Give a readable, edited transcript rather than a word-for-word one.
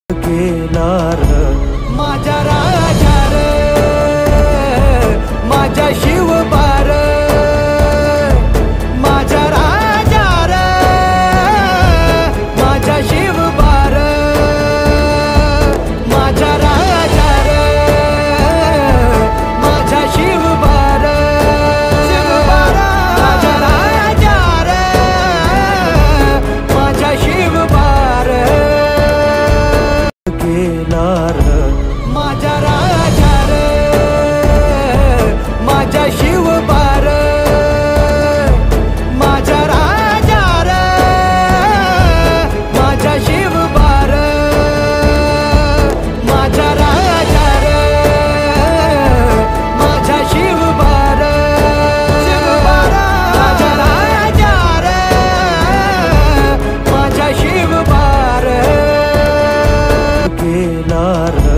केला र माझ्या राजा रे माझ्या शिवबार माझ्या राजा रे माझ्या शिवबार माझ्या राजा रे माझ्या शिवबार माझ्या राजा रे माझ्या शिवबार केला र माझ्या राजा रे माझ्या शिवबार माझ्या राजा रे माझ्या शिवबार माझ्या राजा रे माझ्या शिवबार माझ्या राजा रे माझ्या शिवबार केला र